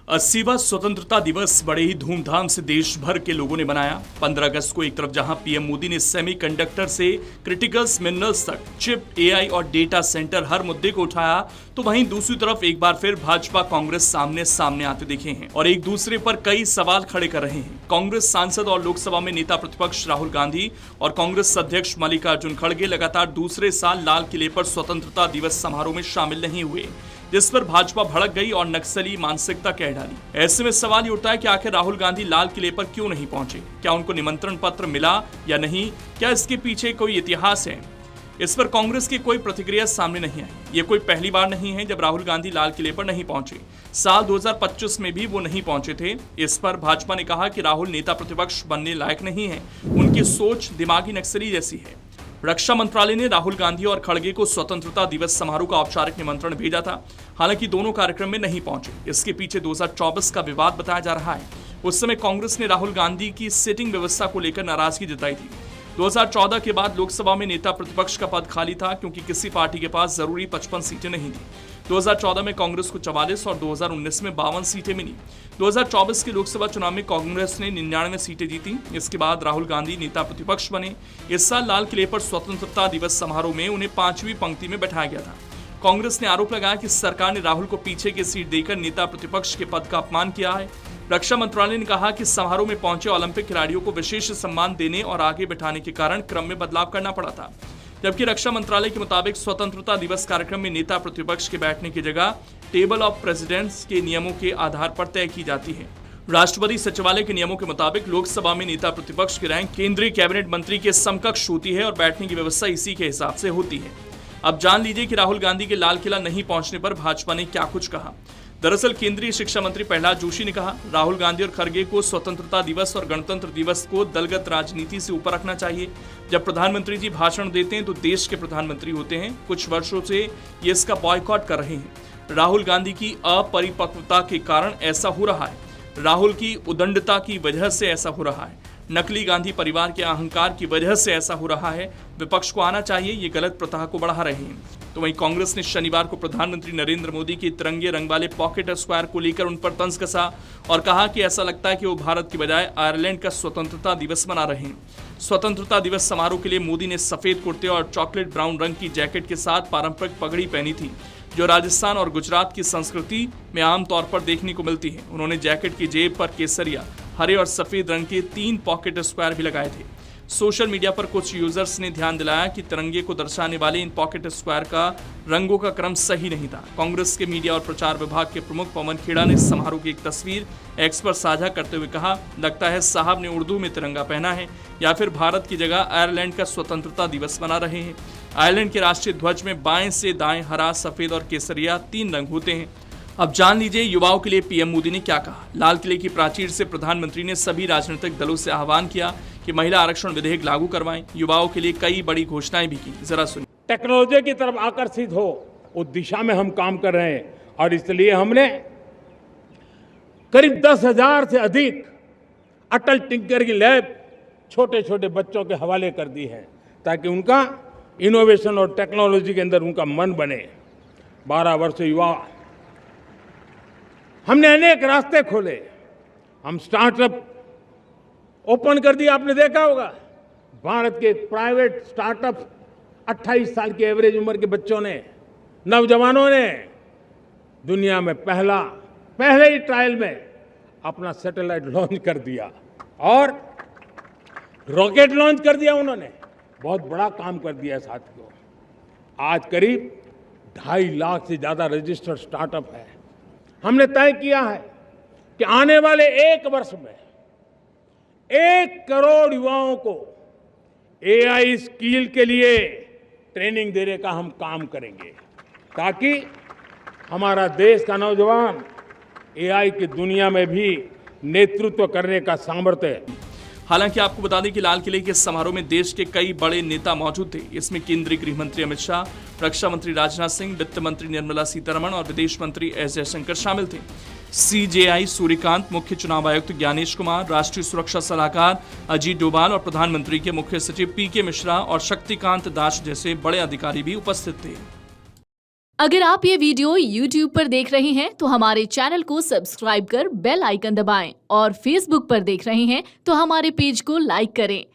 80वां स्वतंत्रता दिवस बड़े ही धूमधाम से देश भर के लोगों ने मनाया। 15 अगस्त को एक तरफ जहां पीएम मोदी ने सेमीकंडक्टर से क्रिटिकल्स मिनरल्स तक चिप, एआई और डेटा सेंटर हर मुद्दे को उठाया, तो वहीं दूसरी तरफ एक बार फिर भाजपा कांग्रेस सामने सामने आते दिखे हैं और एक दूसरे पर कई सवाल खड़े कर रहे हैं। कांग्रेस सांसद और लोकसभा में नेता प्रतिपक्ष राहुल गांधी और कांग्रेस अध्यक्ष मल्लिकार्जुन खड़गे लगातार दूसरे साल लाल किले पर स्वतंत्रता दिवस समारोह में शामिल नहीं हुए, जिस पर भाजपा भड़क गई और नक्सली मानसिकता कह डाली। ऐसे में सवाल ये उठता है कि आखिर राहुल गांधी लाल किले पर क्यों नहीं पहुंचे? क्या उनको निमंत्रण पत्र मिला या नहीं? क्या इसके पीछे कोई इतिहास है? इस पर कांग्रेस की कोई प्रतिक्रिया सामने नहीं आई। ये कोई पहली बार नहीं है जब राहुल गांधी लाल किले पर नहीं पहुंचे। साल 2025 में भी वो नहीं पहुंचे थे। इस पर भाजपा ने कहा कि राहुल नेता प्रतिपक्ष बनने लायक नहीं है, उनकी सोच दिमागी नक्सली जैसी है। रक्षा मंत्रालय ने राहुल गांधी और खड़गे को स्वतंत्रता दिवस समारोह का औपचारिक निमंत्रण भेजा था। हालांकि दोनों कार्यक्रम में नहीं पहुंचे। इसके पीछे 2024 का विवाद बताया जा रहा है। उस समय कांग्रेस ने राहुल गांधी की सीटिंग व्यवस्था को लेकर नाराजगी जताई थी। 2014 के बाद लोकसभा में नेता प्रतिपक्ष का पद खाली था, क्योंकि किसी पार्टी के पास जरूरी 55 सीटें नहीं थी। 2014 में कांग्रेस को 44 और 2019 में 52 सीटें मिली। 2024 के लोकसभा चुनाव में कांग्रेस ने 99 सीटें जीती। इसके बाद राहुल गांधी नेता प्रतिपक्ष बने। इस साल लाल किले पर स्वतंत्रता दिवस समारोह में उन्हें 5वीं पंक्ति में बैठाया गया था। कांग्रेस ने आरोप लगाया कि सरकार ने राहुल को पीछे की सीट देकर नेता प्रतिपक्ष के पद का अपमान किया है। रक्षा मंत्रालय ने कहा कि समारोह में पहुंचे ओलंपिक खिलाड़ियों को विशेष सम्मान देने और आगे बैठाने के कारण क्रम में बदलाव करना पड़ा था। जबकि रक्षा मंत्रालय के मुताबिक स्वतंत्रता दिवस कार्यक्रम में नेता प्रतिपक्ष के बैठने की जगह टेबल ऑफ प्रेसिडेंट्स के नियमों के आधार पर तय की जाती है। राष्ट्रपति सचिवालय के नियमों के मुताबिक लोकसभा में नेता प्रतिपक्ष की रैंक केंद्रीय कैबिनेट मंत्री के समकक्ष होती है और बैठने की व्यवस्था इसी के हिसाब से होती है। अब जान लीजिए कि राहुल गांधी के लाल किला नहीं पहुंचने पर भाजपा ने क्या कुछ कहा। दरअसल केंद्रीय शिक्षा मंत्री प्रहलाद जोशी ने कहा, राहुल गांधी और खड़गे को स्वतंत्रता दिवस और गणतंत्र दिवस को दलगत राजनीति से ऊपर रखना चाहिए। जब प्रधानमंत्री जी भाषण देते हैं तो देश के प्रधानमंत्री होते हैं। कुछ वर्षों से ये इसका बॉयकॉट कर रहे हैं। राहुल गांधी की अपरिपक्वता के कारण ऐसा हो रहा है। राहुल की उदंडता की वजह से ऐसा हो रहा है। नकली गांधी परिवार के अहंकार की वजह से ऐसा हो रहा है। विपक्ष को आना चाहिए, ये गलत प्रथा को बढ़ा रहे हैं। तो वहीं कांग्रेस ने शनिवार को प्रधानमंत्री नरेंद्र मोदी के तिरंगे रंग वाले पॉकेट स्क्वायर को लेकर उन पर तंज कसा और कहा कि ऐसा लगता है कि वो भारत की बजाय आयरलैंड का स्वतंत्रता दिवस मना रहे हैं। स्वतंत्रता दिवस समारोह के लिए मोदी ने सफेद कुर्ते और चॉकलेट ब्राउन रंग की जैकेट के साथ पारंपरिक पगड़ी पहनी थी, जो राजस्थान और गुजरात की संस्कृति में आमतौर पर देखने को मिलती है। उन्होंने जैकेट की जेब पर केसरिया, हरे और सफेद रंग के 3 पॉकेट स्क्वायर भी लगाए थे। सोशल मीडिया पर कुछ यूजर्स ने ध्यान दिलाया कि तिरंगे को दर्शाने वाले इन पॉकेट स्क्वायर का रंगों का क्रम सही नहीं था। कांग्रेस के मीडिया और प्रचार विभाग के प्रमुख पवन खेड़ा ने समारोह की एक तस्वीर एक्स पर साझा करते हुए कहा, लगता है साहब ने उर्दू में तिरंगा पहना है या फिर भारत की जगह आयरलैंड का स्वतंत्रता दिवस मना रहे हैं। आयरलैंड के राष्ट्रीय ध्वज में बाएं से दाएं हरा, सफेद और केसरिया 3 रंग होते हैं। अब जान लीजिए युवाओं के लिए पीएम मोदी ने क्या कहा। लाल किले की प्राचीर से प्रधानमंत्री ने सभी राजनीतिक दलों से आह्वान किया कि महिला आरक्षण विधेयक लागू करवाएं। युवाओं के लिए कई बड़ी घोषणाएं भी की। जरा सुनिए। टेक्नोलॉजी की तरफ आकर्षित हो, उस दिशा में हम काम कर रहे हैं और इसलिए हमने करीब 10,000 से अधिक अटल टिंकरिंग लैब छोटे छोटे बच्चों के हवाले कर दी है, ताकि उनका इनोवेशन और टेक्नोलॉजी के अंदर उनका मन बने। 12 वर्ष युवा हमने अनेक रास्ते खोले। हम स्टार्टअप ओपन कर दिया। आपने देखा होगा भारत के प्राइवेट स्टार्टअप 28 साल की एवरेज उम्र के बच्चों ने, नौजवानों ने दुनिया में पहले ही ट्रायल में अपना सैटेलाइट लॉन्च कर दिया और रॉकेट लॉन्च कर दिया। उन्होंने बहुत बड़ा काम कर दिया साथियों। आज करीब 2.5 लाख से ज्यादा रजिस्टर्ड स्टार्टअप है। हमने तय किया है कि आने वाले 1 वर्ष में 1 करोड़ युवाओं को एआई स्किल के लिए ट्रेनिंग देने का हम काम करेंगे, ताकि हमारा देश का नौजवान एआई की दुनिया में भी नेतृत्व करने का सामर्थ्य। हालांकि आपको बता दें कि लाल किले के समारोह में देश के कई बड़े नेता मौजूद थे। इसमें केंद्रीय गृह मंत्री अमित शाह, रक्षा मंत्री राजनाथ सिंह, वित्त मंत्री निर्मला सीतारमण और विदेश मंत्री एस जयशंकर शामिल थे। सीजेआई सूर्यकांत, मुख्य चुनाव आयुक्त ज्ञानेश कुमार, राष्ट्रीय सुरक्षा सलाहकार अजीत डोभाल और प्रधानमंत्री के मुख्य सचिव पीके मिश्रा और शक्तिकांत दास जैसे बड़े अधिकारी भी उपस्थित थे। अगर आप ये वीडियो YouTube पर देख रहे हैं तो हमारे चैनल को सब्सक्राइब कर बेल आइकन दबाएं और Facebook पर देख रहे हैं तो हमारे पेज को लाइक करें।